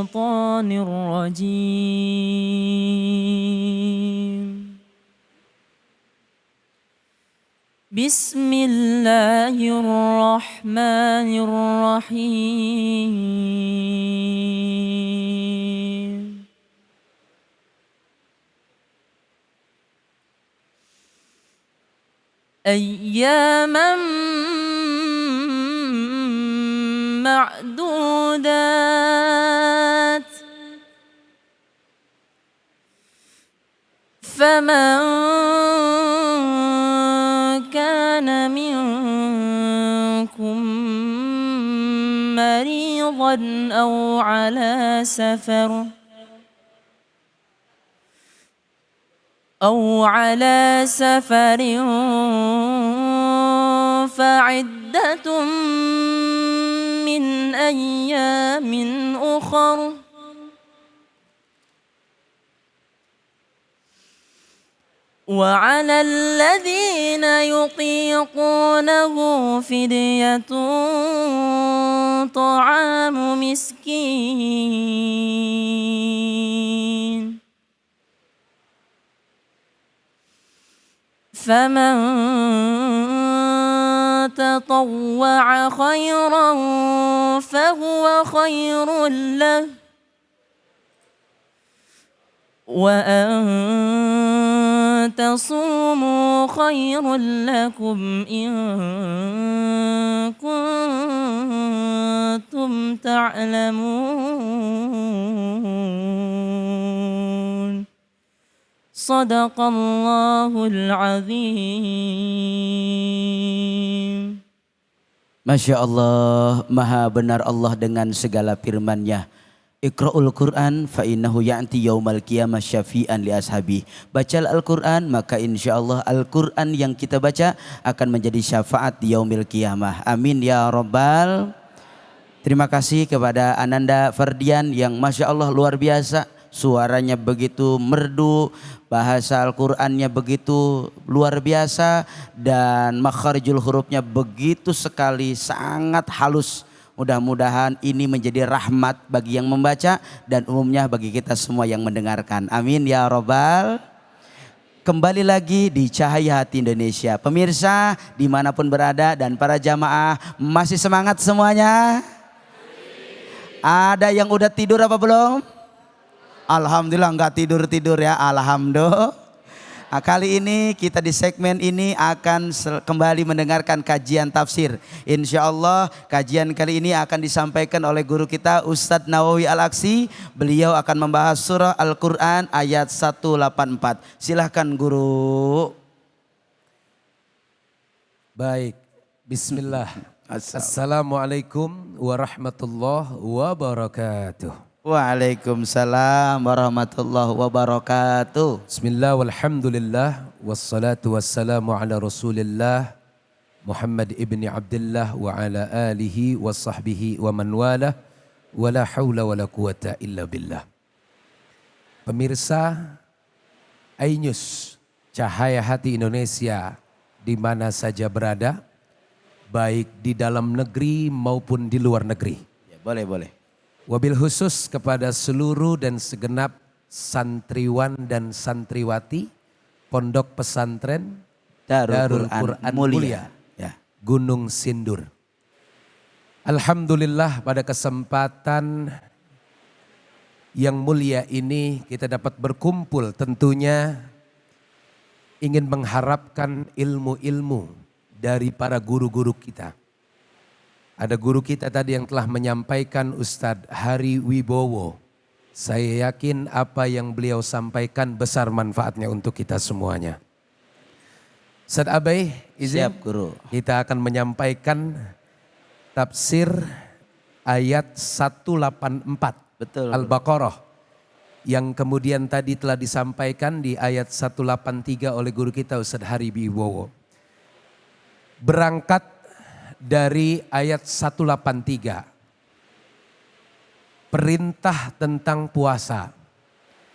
الشيطان الرجيم بسم الله الرحمن الرحيم أياما معدودات فمن كان منكم مريضا أو على سفر فعدة من أيام أخر وعلى الذين يطيقونه فدية طعام مسكين فمن تطوع خيرا فهو خير له وأن تصوموا خير لكم إن كنتم تعلمون صدق الله العظيم. Masya Allah, maha benar Allah dengan segala firman-Nya. Iqra'ul Quran fa innahu ya'ti yaumal qiyamah syafi'an li ashabi. Baca Al-Quran maka insya Allah Al-Quran yang kita baca akan menjadi syafaat di yaumil qiyamah. Amin ya Rabbal. Terima kasih kepada Ananda Ferdian yang Masya Allah luar biasa. Suaranya begitu merdu, bahasa Al-Qur'annya begitu luar biasa, dan makharijul hurufnya begitu sekali, sangat halus. Mudah-mudahan ini menjadi rahmat bagi yang membaca dan umumnya bagi kita semua yang mendengarkan. Amin ya Rabbal. Kembali lagi di Cahaya Hati Indonesia. Pemirsa dimanapun berada dan para jamaah masih semangat semuanya? Ada yang udah tidur apa belum? Alhamdulillah nggak tidur-tidur ya, alhamdulillah. Nah, kali ini kita di segmen ini akan kembali mendengarkan kajian tafsir. Insya Allah kajian kali ini akan disampaikan oleh guru kita Ustadz Nawawi Al-Aksi. Beliau akan membahas surah Al-Quran ayat 184. Silahkan guru. Baik, bismillah. Assalamualaikum warahmatullahi wabarakatuh. Waalaikumsalam warahmatullahi wabarakatuh. Bismillah walhamdulillah wassalatu wassalamu ala rasulillah Muhammad ibni Abdullah wa ala alihi wa sahbihi wa man wala wa la hawla wa la quwata illa billah. Pemirsa iNews Cahaya Hati Indonesia di mana saja berada, baik di dalam negeri maupun di luar negeri. Ya, boleh. Wabil khusus kepada seluruh dan segenap santriwan dan santriwati Pondok Pesantren Darul Quran Mulia ya. Gunung Sindur. Alhamdulillah pada kesempatan yang mulia ini kita dapat berkumpul, tentunya ingin mengharapkan ilmu-ilmu dari para guru-guru kita. Ada guru kita tadi yang telah menyampaikan, Ustadz Hari Wibowo. Saya yakin apa yang beliau sampaikan besar manfaatnya untuk kita semuanya. Ustadz Abai, izin. Siap guru. Kita akan menyampaikan tafsir ayat 184. Betul. Al-Baqarah. Yang kemudian tadi telah disampaikan di ayat 183 oleh guru kita Ustadz Hari Wibowo. Berangkat dari ayat 183. Perintah tentang puasa.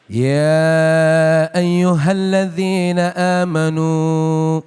Ya ayyuhalladzina amanu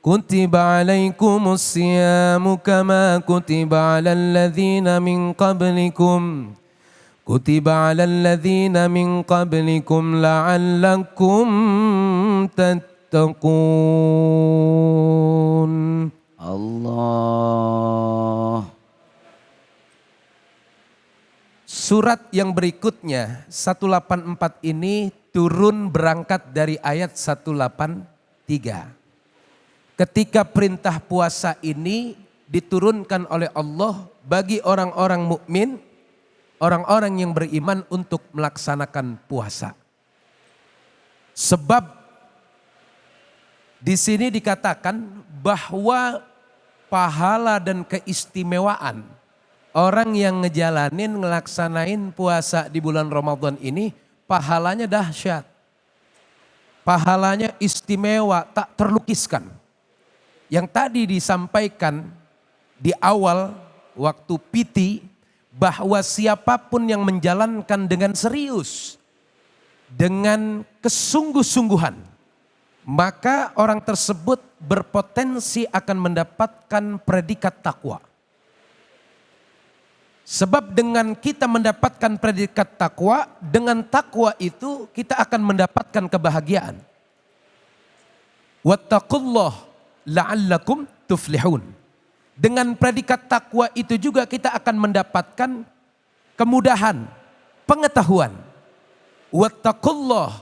kutiba alaikumus siyamu kama kutiba alal ladzina min qablikum Kutiba 'alal ladzina min qablikum la'allakum tattaqun. Allah. Surat yang berikutnya 184 ini turun berangkat dari ayat 183. Ketika perintah puasa ini diturunkan oleh Allah bagi orang-orang mukmin, orang-orang yang beriman untuk melaksanakan puasa. Sebab di sini dikatakan bahwa pahala dan keistimewaan orang yang ngejalanin, ngelaksanain puasa di bulan Ramadan ini, pahalanya dahsyat. Pahalanya istimewa, tak terlukiskan. Yang tadi disampaikan di awal waktu piti, bahwa siapapun yang menjalankan dengan serius, dengan kesungguh-sungguhan, maka orang tersebut berpotensi akan mendapatkan predikat takwa. Sebab dengan kita mendapatkan predikat takwa, dengan takwa itu kita akan mendapatkan kebahagiaan. Wattaqullah la'allakum tuflihun. Dengan predikat takwa itu juga kita akan mendapatkan kemudahan, pengetahuan. Wattaqullah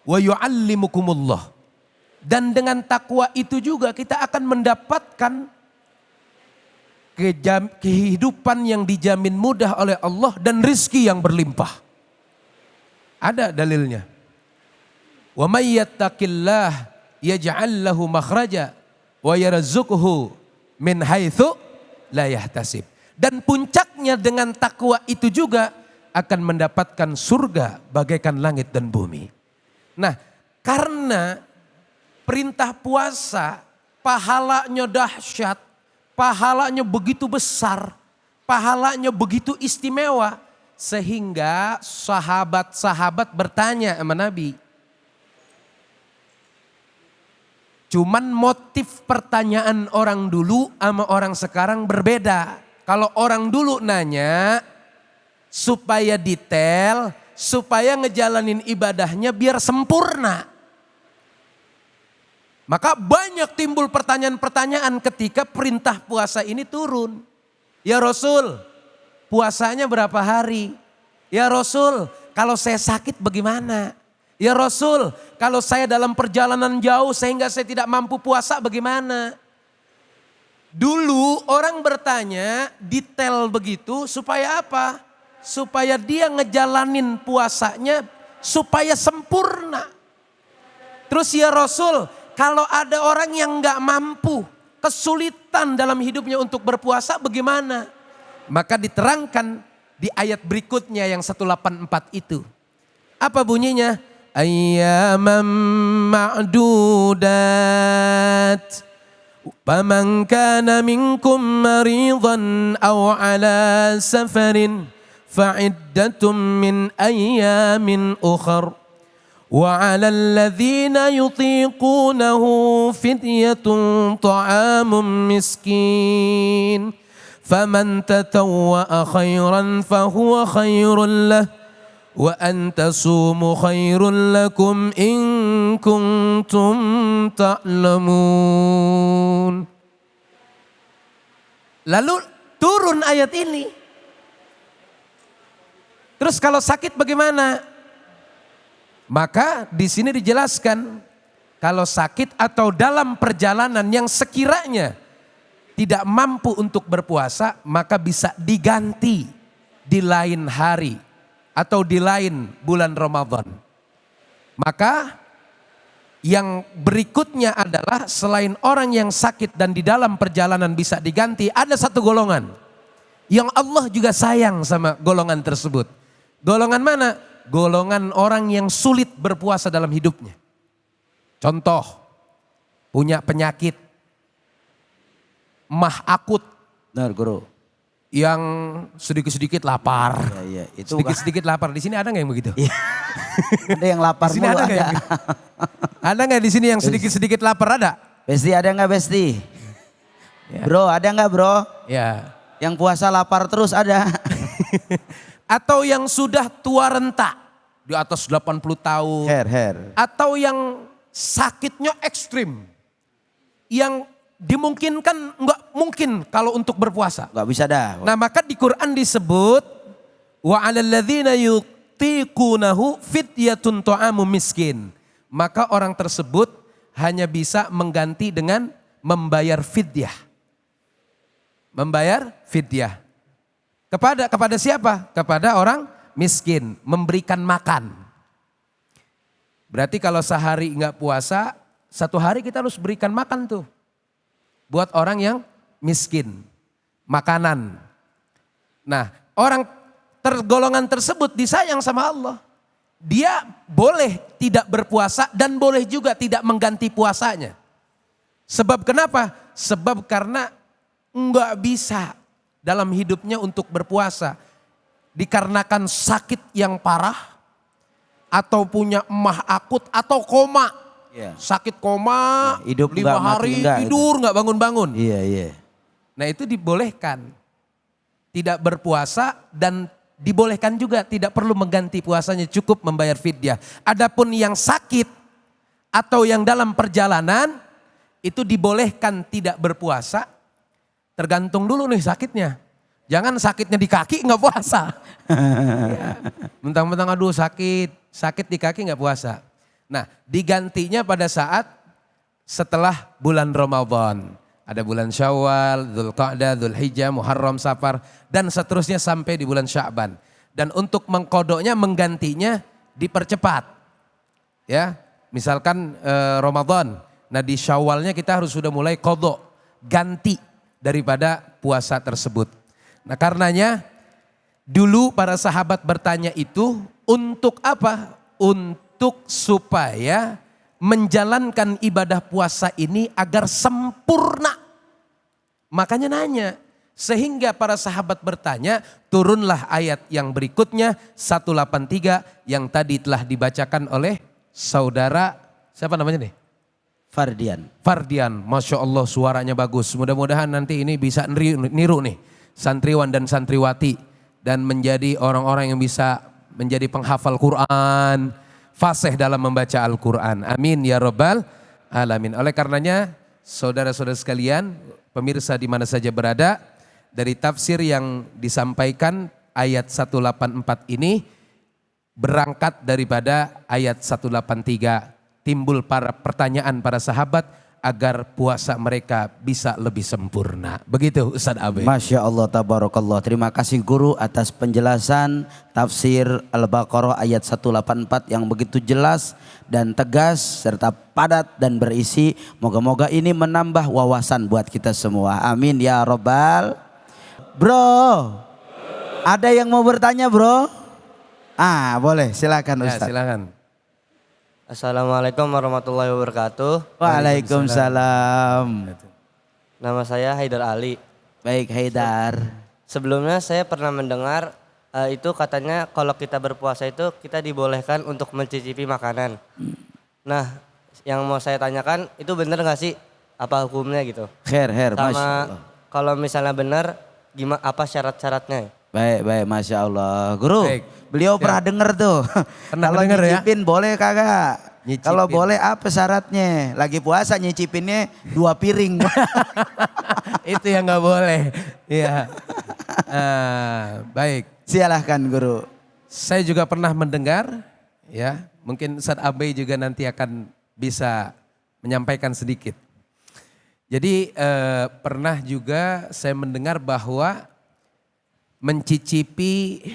wa yu'allimukumullah. Dan dengan takwa itu juga kita akan mendapatkan kehidupan yang dijamin mudah oleh Allah dan rizki yang berlimpah. Ada dalilnya. Wa may yattaqillah yaj'al lahu makhraja wa yarzuqhu min haitsu la yahtasib. Dan puncaknya dengan takwa itu juga akan mendapatkan surga bagaikan langit dan bumi. Nah, karena perintah puasa pahalanya dahsyat, pahalanya begitu besar, pahalanya begitu istimewa, sehingga sahabat-sahabat bertanya sama Nabi. Cuman motif pertanyaan orang dulu sama orang sekarang berbeda. Kalau orang dulu nanya supaya detail, supaya ngejalanin ibadahnya biar sempurna. Maka banyak timbul pertanyaan-pertanyaan ketika perintah puasa ini turun. Ya Rasul, puasanya berapa hari? Ya Rasul, kalau saya sakit bagaimana? Ya Rasul, kalau saya dalam perjalanan jauh sehingga saya tidak mampu puasa bagaimana? Dulu orang bertanya detail begitu supaya apa? Supaya dia ngejalanin puasanya supaya sempurna. Terus ya Rasul, kalau ada orang yang gak mampu, kesulitan dalam hidupnya untuk berpuasa bagaimana? Maka diterangkan di ayat berikutnya yang 184 itu. Apa bunyinya? Ayyaman ma'dudat. Faman kana minkum maridan aw ala safarin fa'iddatum min ayyamin ukhar. وعلى الذين يطيقونه فدية طعام مسكين فمن تطوع خيرا فهو خير له وأن تصوموا خير لكم إن كنتم تعلمون. Lalu turun ayat ini. Terus kalau sakit bagaimana? Maka di sini dijelaskan kalau sakit atau dalam perjalanan yang sekiranya tidak mampu untuk berpuasa, maka bisa diganti di lain hari atau di lain bulan Ramadan. Maka yang berikutnya adalah selain orang yang sakit dan di dalam perjalanan bisa diganti, ada satu golongan yang Allah juga sayang sama golongan tersebut. Golongan mana? Golongan orang yang sulit berpuasa dalam hidupnya. Contoh, punya penyakit mah akut. Benar, Guru. Yang sedikit-sedikit lapar. Iya, itu sedikit-sedikit lapar. Di sini ada nggak yang begitu? Iya. Ada yang lapar Di sini mulu ada nggak yang begitu? Ada nggak di sini yang sedikit-sedikit lapar ada? Besti ada nggak Besti? Ya. Bro, ada nggak bro? Ya. Yang puasa lapar terus ada. atau yang sudah tua renta di atas 80 tahun, atau yang sakitnya ekstrim, yang dimungkinkan nggak mungkin kalau untuk berpuasa. Nggak bisa dah. Nah maka di Quran disebut wa 'alal ladzina yutiqunahu fidyatun ta'amu miskin. Maka orang tersebut hanya bisa mengganti dengan membayar fidyah. Membayar fidyah. Kepada siapa? Kepada orang miskin, memberikan makan. Berarti kalau sehari nggak puasa, satu hari kita harus berikan makan tuh. Buat orang yang miskin, makanan. Nah, orang golongan tersebut disayang sama Allah. Dia boleh tidak berpuasa dan boleh juga tidak mengganti puasanya. Sebab kenapa? Sebab karena nggak bisa dalam hidupnya untuk berpuasa. Dikarenakan sakit yang parah, atau punya emah akut, atau koma. Sakit koma, hidup 5 hari tidur nggak bangun-bangun. Nah itu dibolehkan. Tidak berpuasa dan dibolehkan juga tidak perlu mengganti puasanya, cukup membayar fidyah. Adapun yang sakit atau yang dalam perjalanan itu dibolehkan tidak berpuasa. Tergantung dulu nih sakitnya. Jangan sakitnya di kaki nggak puasa. Mentang-mentang aduh sakit di kaki nggak puasa. Nah digantinya pada saat setelah bulan Ramadan. Ada bulan Syawal, Dzulqa'dah, Dzulhijjah, Muharram, Safar dan seterusnya sampai di bulan Sya'ban. Dan untuk mengkodoknya, menggantinya dipercepat. Ya, misalkan Ramadan. Nah di Syawalnya kita harus sudah mulai kodok, ganti daripada puasa tersebut. Nah karenanya dulu para sahabat bertanya itu untuk apa? Untuk supaya menjalankan ibadah puasa ini agar sempurna. Makanya nanya. Sehingga para sahabat bertanya, turunlah ayat yang berikutnya 183 yang tadi telah dibacakan oleh saudara, siapa namanya nih? Fardian, Masya Allah suaranya bagus. Mudah-mudahan nanti ini bisa niru nih santriwan dan santriwati. Dan menjadi orang-orang yang bisa menjadi penghafal Quran, fasih dalam membaca Al-Quran. Amin ya Rabbal Alamin. Oleh karenanya saudara-saudara sekalian, pemirsa di mana saja berada, dari tafsir yang disampaikan ayat 184 ini berangkat daripada ayat 183. Timbul para pertanyaan para sahabat agar puasa mereka bisa lebih sempurna. Begitu Ustaz Abe. Masya Allah, tabarakallah. Terima kasih guru atas penjelasan tafsir Al-Baqarah ayat 184 yang begitu jelas dan tegas serta padat dan berisi. Moga-moga ini menambah wawasan buat kita semua. Amin ya Rabbal. Bro, ada yang mau bertanya bro? Boleh silakan Ustaz. Ya, silakan. Assalamualaikum warahmatullahi wabarakatuh. Waalaikumsalam. Nama saya Haidar Ali. Baik Haidar. Sebelumnya saya pernah mendengar itu katanya kalau kita berpuasa itu kita dibolehkan untuk mencicipi makanan. Nah yang mau saya tanyakan itu benar nggak sih? Apa hukumnya gitu? Masya Allah. Sama kalau misalnya benar gimana, apa syarat-syaratnya? Baik, Masya Allah. Guru, Baik. beliau pernah denger tuh. Kalau denger ya? nyicipin boleh kagak? Nyicipin. Kalau boleh apa syaratnya? Lagi puasa nyicipinnya 2 piring. Itu yang nggak boleh. Iya. Baik. Silahkan guru. Saya juga pernah mendengar, ya mungkin Ustaz Abe juga nanti akan bisa menyampaikan sedikit. Jadi pernah juga saya mendengar bahwa mencicipi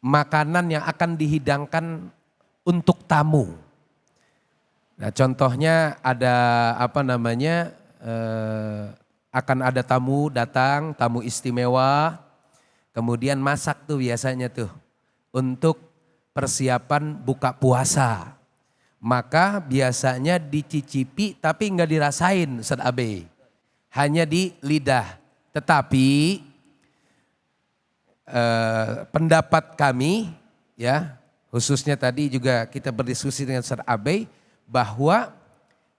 makanan yang akan dihidangkan untuk tamu. Nah contohnya ada akan ada tamu datang, tamu istimewa, kemudian masak tuh biasanya tuh untuk persiapan buka puasa. Maka biasanya dicicipi tapi nggak dirasain Ustaz Abe, hanya di lidah. Tetapi pendapat kami ya, khususnya tadi juga kita berdiskusi dengan Ustaz Abe bahwa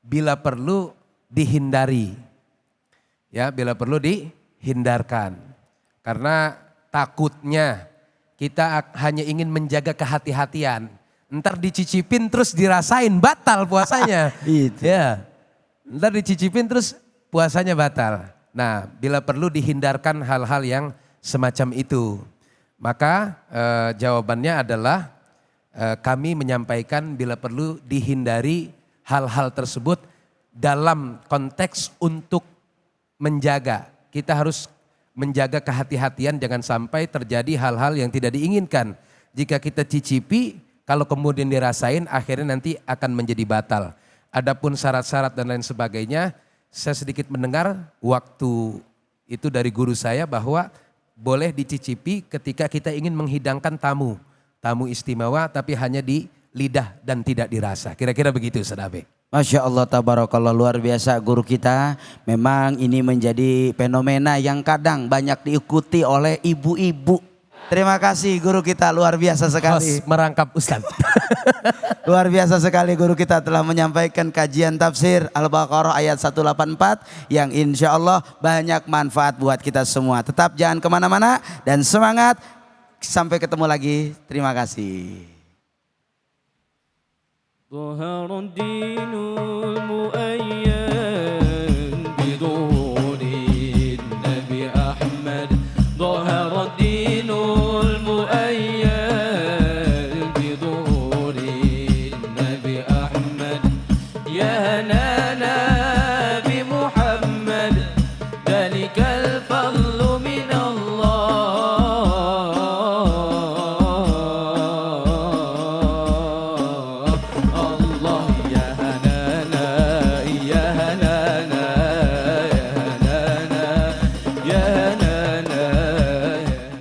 bila perlu dihindari. Ya, bila perlu dihindarkan. Karena takutnya kita hanya ingin menjaga kehati-hatian. Ntar dicicipin terus dirasain batal puasanya. Itu. Ya, ntar dicicipin terus puasanya batal. Nah, bila perlu dihindarkan hal-hal yang semacam itu. Maka jawabannya adalah kami menyampaikan bila perlu dihindari hal-hal tersebut dalam konteks untuk menjaga. Kita harus menjaga kehati-hatian jangan sampai terjadi hal-hal yang tidak diinginkan. Jika kita cicipi, kalau kemudian dirasain akhirnya nanti akan menjadi batal. Adapun syarat-syarat dan lain sebagainya, saya sedikit mendengar waktu itu dari guru saya bahwa boleh dicicipi ketika kita ingin menghidangkan tamu. Tamu istimewa tapi hanya di lidah dan tidak dirasa. Kira-kira begitu Ustaz Abe. Masya Allah, tabarakallah, luar biasa guru kita. Memang ini menjadi fenomena yang kadang banyak diikuti oleh ibu-ibu. Terima kasih guru kita, luar biasa sekali. Host merangkap Ustaz. Luar biasa sekali guru kita telah menyampaikan kajian tafsir Al-Baqarah ayat 184 yang insya Allah banyak manfaat buat kita semua. Tetap jangan kemana-mana dan semangat. Sampai ketemu lagi. Terima kasih. ظهر الدين المؤيد